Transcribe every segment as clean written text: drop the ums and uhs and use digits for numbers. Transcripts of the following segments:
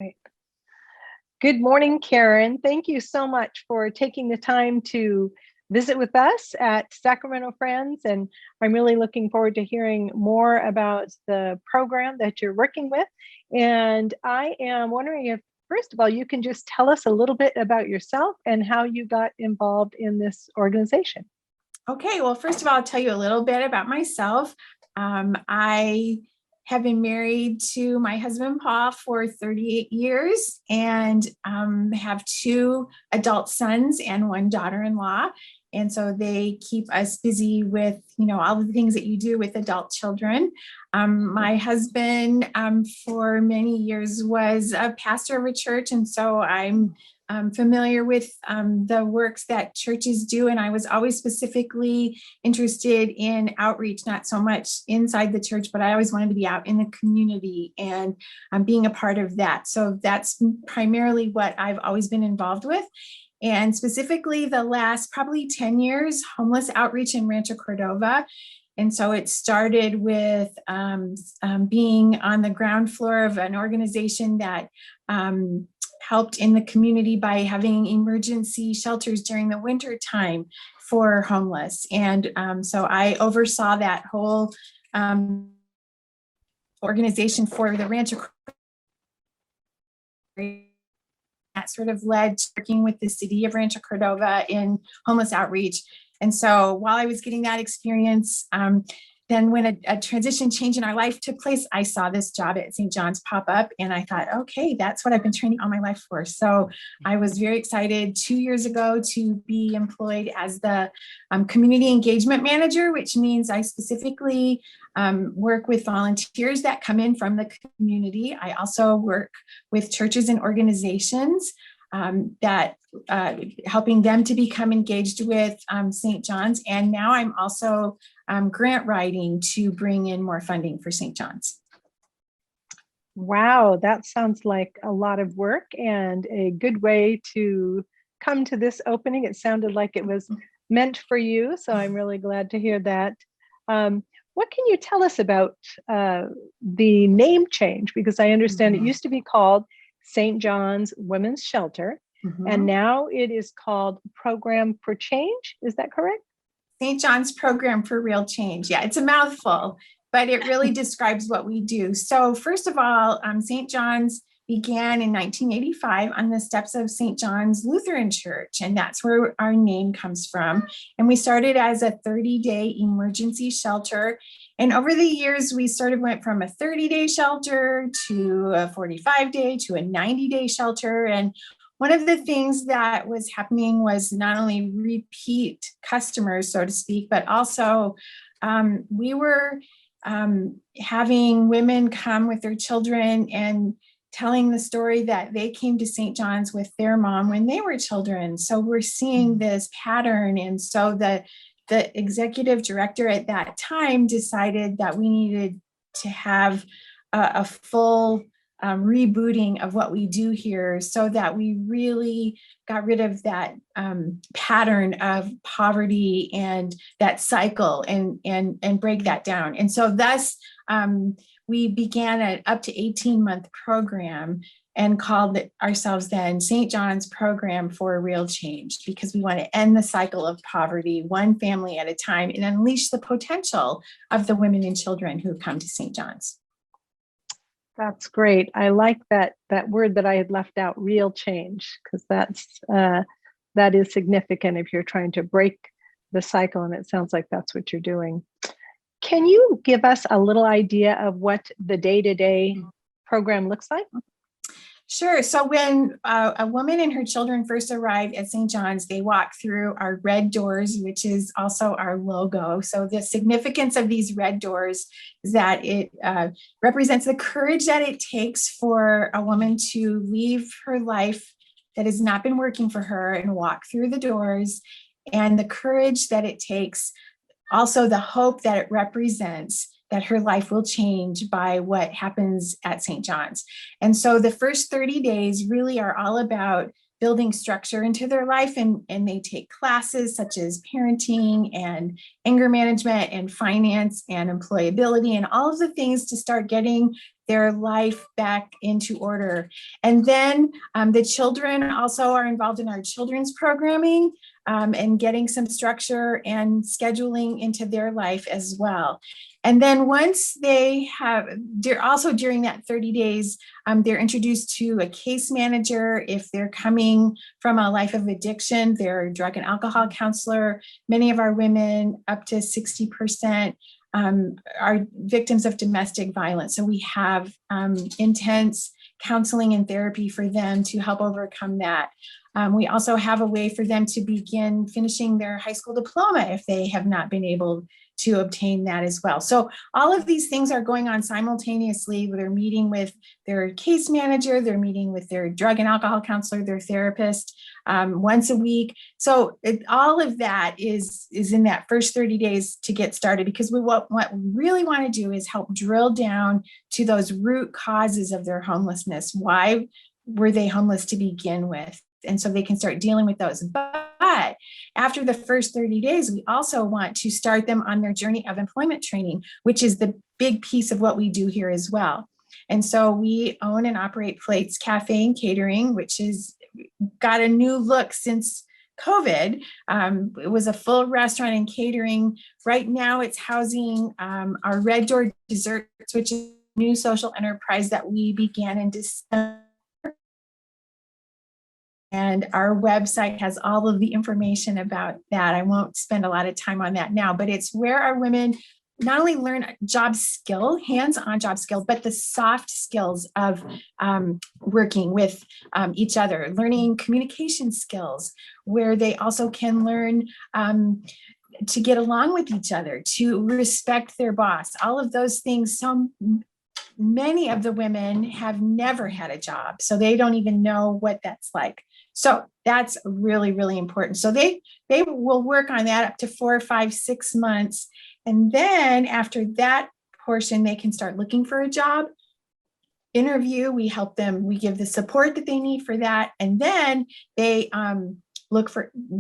Right. Good morning, Karen. Thank you so much for taking the time to visit with us at Sacramento Friends. And I'm really looking forward to hearing more about the program that you're working with. And I am wondering if, first of all, you can just tell us a little bit about yourself and how you got involved in this organization. Okay, well, first of all, I'll tell you a little bit about myself. I have been married to my husband, Paul, for 38 years and have two adult sons and one daughter-in-law. And so they keep us busy with, all the things that you do with adult children. My husband, for many years, was a pastor of a church. And so I'm familiar with the works that churches do. And I was always specifically interested in outreach, not so much inside the church, but I always wanted to be out in the community and being a part of that. So that's primarily what I've always been involved with. And specifically the last probably 10 years, homeless outreach in Rancho Cordova. And so it started with being on the ground floor of an organization that helped in the community by having emergency shelters during the winter time for homeless. And so I oversaw that whole organization for the Rancho. That sort of led to working with the city of Rancho Cordova in homeless outreach. And so while I was getting that experience, then when a transition change in our life took place, I saw this job at St. John's pop up and I thought, okay, that's what I've been training all my life for. So I was very excited 2 years ago to be employed as the community engagement manager, which means I specifically work with volunteers that come in from the community. I also work with churches and organizations that helping them to become engaged with St. John's. And now I'm also grant writing to bring in more funding for St. John's. Wow, that sounds like a lot of work and a good way to come to this opening. It sounded like it was meant for you, so I'm really glad to hear that. What can you tell us about the name change? Because I understand it used to be called St. John's Women's Shelter, and now it is called Program for Change. Is that correct? St. John's Program for Real Change. Yeah, it's a mouthful, but it really describes what we do. So first of all, St. John's began in 1985 on the steps of St. John's Lutheran Church, and that's where our name comes from. And we started as a 30-day emergency shelter. And over the years, we sort of went from a 30-day shelter to a 45-day to a 90-day shelter. And one of the things that was happening was not only repeat customers, so to speak, but also we were having women come with their children and telling the story that they came to St. John's with their mom when they were children. So we're seeing this pattern. And so the executive director at that time decided that we needed to have a full rebooting of what we do here so that we really got rid of that pattern of poverty and that cycle and break that down. And so thus we began an up to 18-month program and called ourselves then St. John's Program for Real Change, because we want to end the cycle of poverty one family at a time and unleash the potential of the women and children who come to St. John's. That's great. I like that word that I had left out, real change, because that is significant if you're trying to break the cycle, and it sounds like that's what you're doing. Can you give us a little idea of what the day-to-day program looks like? Sure. So when a woman and her children first arrive at St. John's, they walk through our red doors, which is also our logo. So the significance of these red doors is that it represents the courage that it takes for a woman to leave her life that has not been working for her and walk through the doors, and the courage that it takes, also the hope that it represents, that her life will change by what happens at St. John's. And so the first 30 days really are all about building structure into their life, and they take classes such as parenting and anger management and finance and employability and all of the things to start getting their life back into order. And then the children also are involved in our children's programming and getting some structure and scheduling into their life as well. And then once they have, also during that 30 days, they're introduced to a case manager. If they're coming from a life of addiction, they're a drug and alcohol counselor. Many of our women, up to 60%, are victims of domestic violence. So we have intense counseling and therapy for them to help overcome that. We also have a way for them to begin finishing their high school diploma if they have not been able to obtain that as well. So all of these things are going on simultaneously. They're meeting with their case manager, they're meeting with their drug and alcohol counselor, their therapist once a week. So all of that is in that first 30 days to get started, because what we really want to do is help drill down to those root causes of their homelessness. Why were they homeless to begin with? And so they can start dealing with those. But after the first 30 days, we also want to start them on their journey of employment training, which is the big piece of what we do here as well. And so we own and operate Plates Cafe and Catering, which has got a new look since COVID. It was a full restaurant and catering. Right now it's housing our Red Door Desserts, which is a new social enterprise that we began in December. And our website has all of the information about that. I won't spend a lot of time on that now, but it's where our women not only learn job skill, hands-on job skills, but the soft skills of working with each other, learning communication skills, where they also can learn to get along with each other, to respect their boss, all of those things. Many of the women have never had a job, so they don't even know what that's like. So that's really, really important. So they will work on that up to 4, 5, 6 months. And then after that portion, they can start looking for a job, interview. We help them, we give the support that they need for that. And then they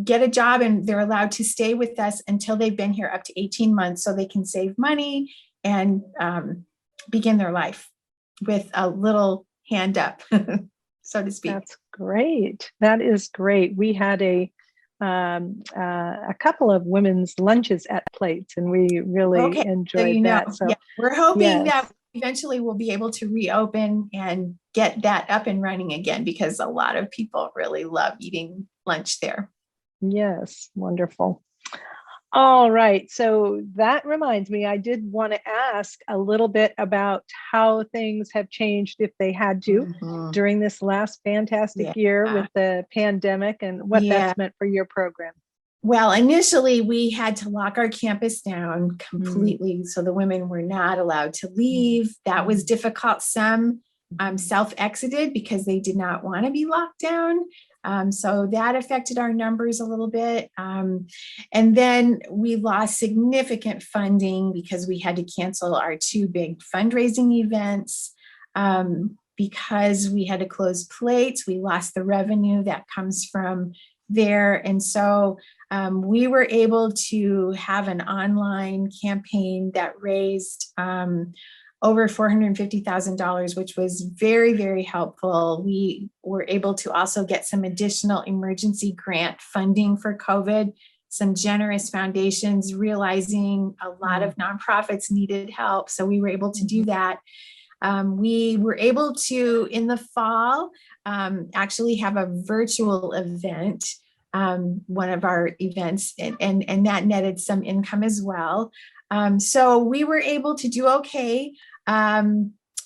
get a job, and they're allowed to stay with us until they've been here up to 18 months, so they can save money and begin their life with a little hand up, so to speak. That's great. That is great. We had a couple of women's lunches at Plates, and we really enjoyed that. So yeah, we're hoping that eventually we'll be able to reopen and get that up and running again, because a lot of people really love eating lunch there. Yes, wonderful. All right. So that reminds me, I did want to ask a little bit about how things have changed, if they had to, during this last fantastic year with the pandemic, and what that's meant for your program. Well, initially we had to lock our campus down completely. So the women were not allowed to leave. That was difficult. Some self-exited because they did not want to be locked down. So that affected our numbers a little bit. And then we lost significant funding because we had to cancel our 2 big fundraising events. Because we had to close Plates, we lost the revenue that comes from there. And so we were able to have an online campaign that raised over $450,000, which was very, very helpful. We were able to also get some additional emergency grant funding for COVID, some generous foundations realizing a lot of nonprofits needed help. So we were able to do that. We were able to, in the fall, actually have a virtual event, one of our events, and that netted some income as well. So we were able to do okay.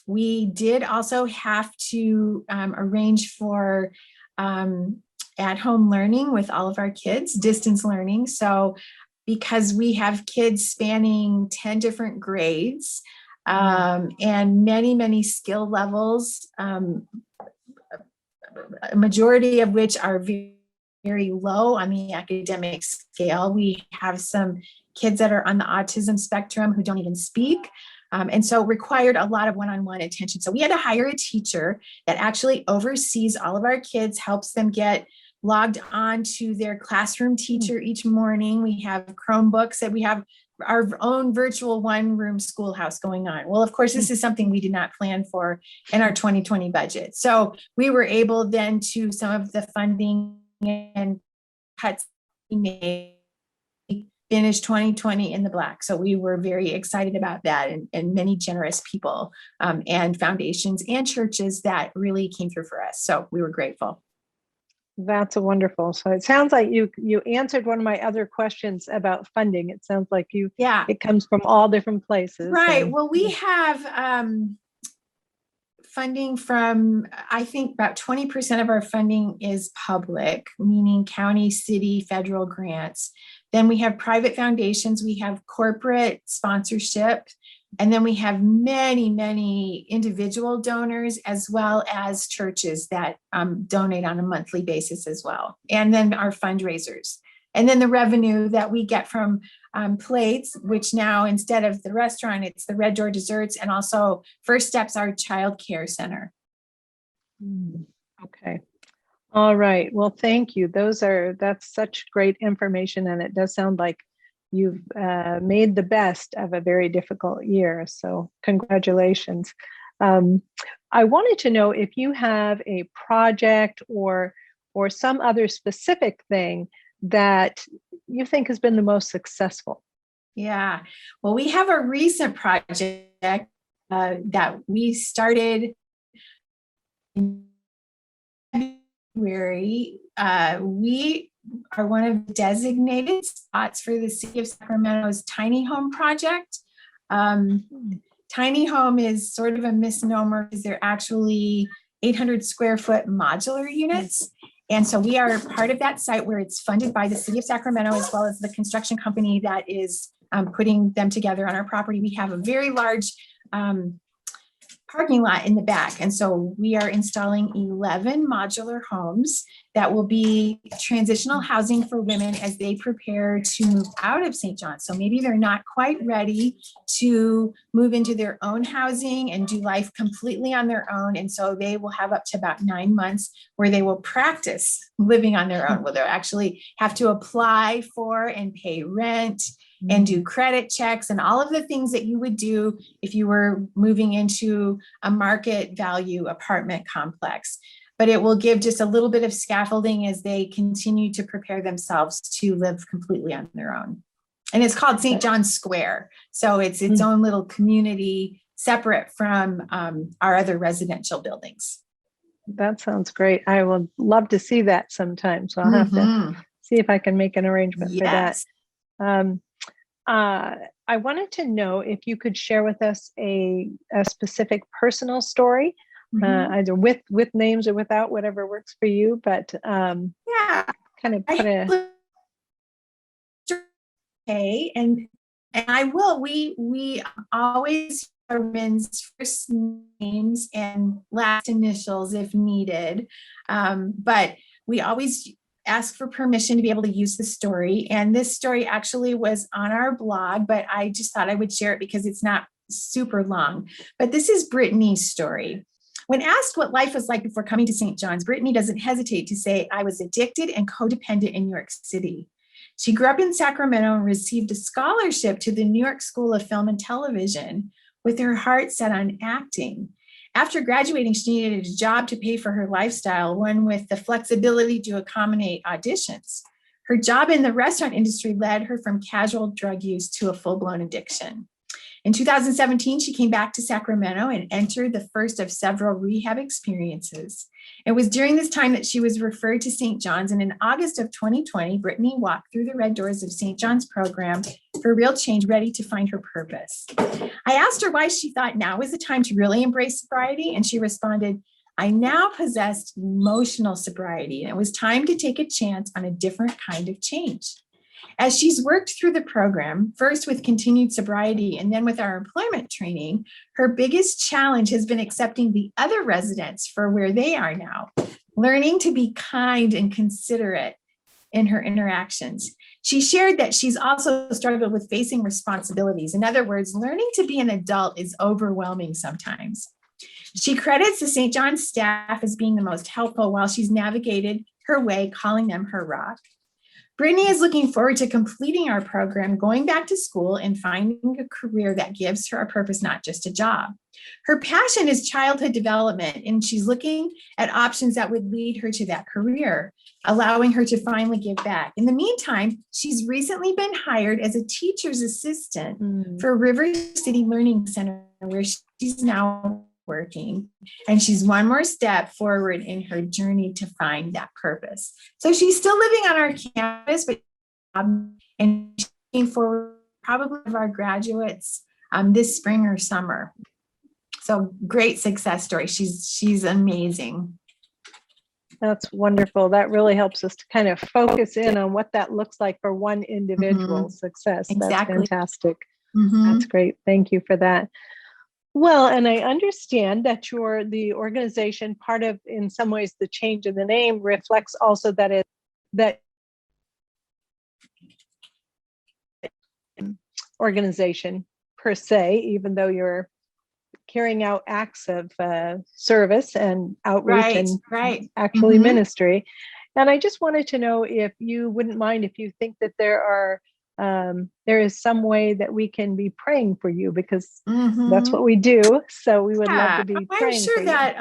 We did also have to arrange for at-home learning with all of our kids, distance learning. So because we have kids spanning 10 different grades and many, many skill levels, a majority of which are very, very low on the academic scale. We have some kids that are on the autism spectrum who don't even speak. And so required a lot of one-on-one attention. So we had to hire a teacher that actually oversees all of our kids, helps them get logged on to their classroom teacher each morning. We have Chromebooks, and we have our own virtual one-room schoolhouse going on. Well, of course, this is something we did not plan for in our 2020 budget. So we were able then to some of the funding and cuts we made finish 2020 in the black. So we were very excited about that, and many generous people and foundations and churches that really came through for us. So we were grateful. That's a wonderful. So it sounds like you answered one of my other questions about funding. It sounds like it comes from all different places. Right. Well, we have funding from, I think about 20% of our funding is public, meaning county, city, federal grants. Then we have private foundations, we have corporate sponsorship, and then we have many, many individual donors, as well as churches that donate on a monthly basis as well. And then our fundraisers. And then the revenue that we get from plates, which now instead of the restaurant, it's the Red Door Desserts, and also First Steps, our child care center. Okay. All right. Well, thank you. That's such great information. And it does sound like you've made the best of a very difficult year. So congratulations. I wanted to know if you have a project or some other specific thing that you think has been the most successful. Yeah. Well, we have a recent project that we started in February. We are one of the designated spots for the City of Sacramento's Tiny Home Project. Tiny home is sort of a misnomer because they're actually 800 square foot modular units. And so we are part of that site where it's funded by the City of Sacramento, as well as the construction company that is putting them together on our property. We have a very large parking lot in the back. And so we are installing 11 modular homes that will be transitional housing for women as they prepare to move out of St. John's. So maybe they're not quite ready to move into their own housing and do life completely on their own. And so they will have up to about 9 months where they will practice living on their own, where they'll actually have to apply for and pay rent and do credit checks and all of the things that you would do if you were moving into a market value apartment complex. But it will give just a little bit of scaffolding as they continue to prepare themselves to live completely on their own. And it's called St. John's Square. So it's its own little community separate from our other residential buildings. That sounds great. I would love to see that sometime. So I'll have to see if I can make an arrangement for that. I wanted to know if you could share with us a specific personal story, either with names or without, whatever works for you. But kind of put okay, and I will. We always our women's first names and last initials if needed, but we always ask for permission to be able to use the story. And this story actually was on our blog, but I just thought I would share it because it's not super long. But this is Brittany's story. When asked what life was like before coming to St. John's, Brittany doesn't hesitate to say, "I was addicted and codependent in New York City." She grew up in Sacramento and received a scholarship to the New York School of Film and Television with her heart set on acting. After graduating, she needed a job to pay for her lifestyle, one with the flexibility to accommodate auditions. Her job in the restaurant industry led her from casual drug use to a full-blown addiction. In 2017, she came back to Sacramento and entered the first of several rehab experiences. It was during this time that she was referred to St. John's, and in August of 2020, Brittany walked through the red doors of St. John's program for real change, ready to find her purpose. I asked her why she thought now was the time to really embrace sobriety, and she responded, "I now possessed emotional sobriety, and it was time to take a chance on a different kind of change." As she's worked through the program, first with continued sobriety and then with our employment training, her biggest challenge has been accepting the other residents for where they are now, learning to be kind and considerate in her interactions. She shared that she's also struggled with facing responsibilities. In other words, learning to be an adult is overwhelming sometimes. She credits the St. John's staff as being the most helpful while she's navigated her way, calling them her rock. Brittany is looking forward to completing our program, going back to school, and finding a career that gives her a purpose, not just a job. Her passion is childhood development, and she's looking at options that would lead her to that career, allowing her to finally give back. In the meantime, she's recently been hired as a teacher's assistant for River City Learning Center, where she's now working, and she's one more step forward in her journey to find that purpose. So she's still living on our campus, but and looking for probably of our graduates this spring or summer. So great success story. She's amazing. That's wonderful. That really helps us to kind of focus in on what that looks like for one individual's success. Exactly. That's fantastic. That's great. Thank you for that. Well, and I understand that the organization, part of, in some ways, the change in the name reflects also that organization per se, even though you're carrying out acts of service and outreach and actually ministry. And I just wanted to know if you wouldn't mind if you think that there is some way that we can be praying for you, because that's what we do. So we would love to be praying. I'm sure for that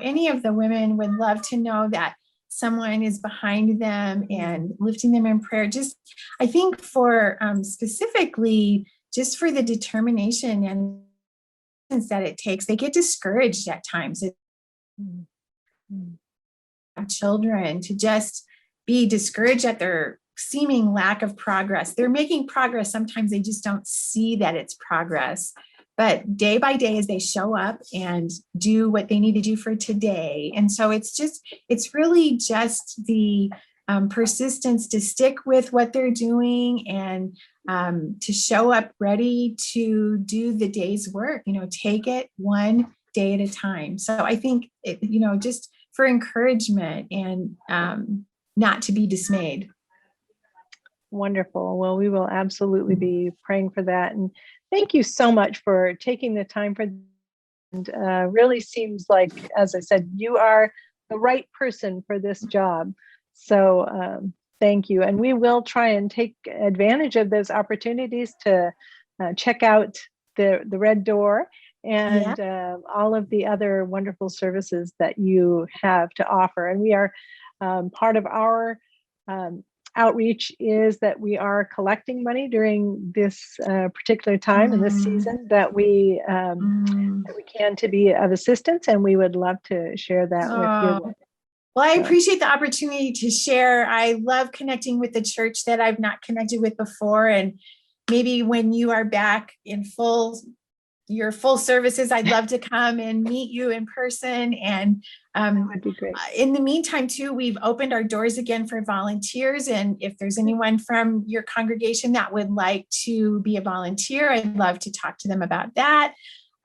any of the women would love to know that someone is behind them and lifting them in prayer. Just, I think for specifically just for the determination and that it takes. They get discouraged at times. Children to just be discouraged at their seeming lack of progress. They're making progress. Sometimes they just don't see that it's progress. But day by day, as they show up and do what they need to do for today. And so it's really just the persistence to stick with what they're doing and to show up ready to do the day's work, take it one day at a time. So I think, just for encouragement and not to be dismayed. Wonderful. Well, we will absolutely be praying for that. And thank you so much for taking the time for, and really seems like, as I said, you are the right person for this job. So thank you. And we will try and take advantage of those opportunities to check out the Red Door and all of the other wonderful services that you have to offer. And we are part of our outreach is that we are collecting money during this particular time in this season that we can to be of assistance, and we would love to share that with you. Well, I appreciate the opportunity to share. I love connecting with the church that I've not connected with before. And maybe when you are back in your full services, I'd love to come and meet you in person. And that would be great. In the meantime, too, we've opened our doors again for volunteers. And if there's anyone from your congregation that would like to be a volunteer, I'd love to talk to them about that.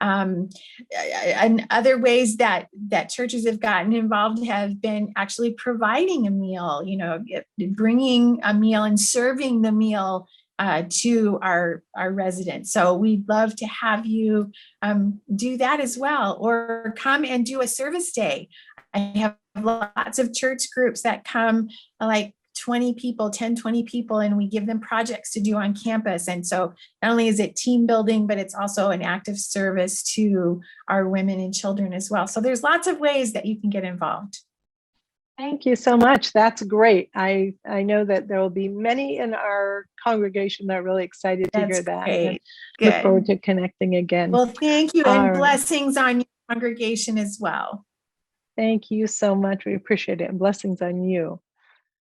And other ways that churches have gotten involved have been actually providing a meal, bringing a meal and serving the meal to our residents. So we'd love to have you do that as well, or come and do a service day. I have lots of church groups that come, like 20 people, 10, 20 people, and we give them projects to do on campus. And so not only is it team building, but it's also an active service to our women and children as well. So there's lots of ways that you can get involved. Thank you so much. That's great. I know that there will be many in our congregation that are really excited to hear that. Great. Look forward to connecting again. Well, thank you, and blessings on your congregation as well. Thank you so much. We appreciate it, and blessings on you.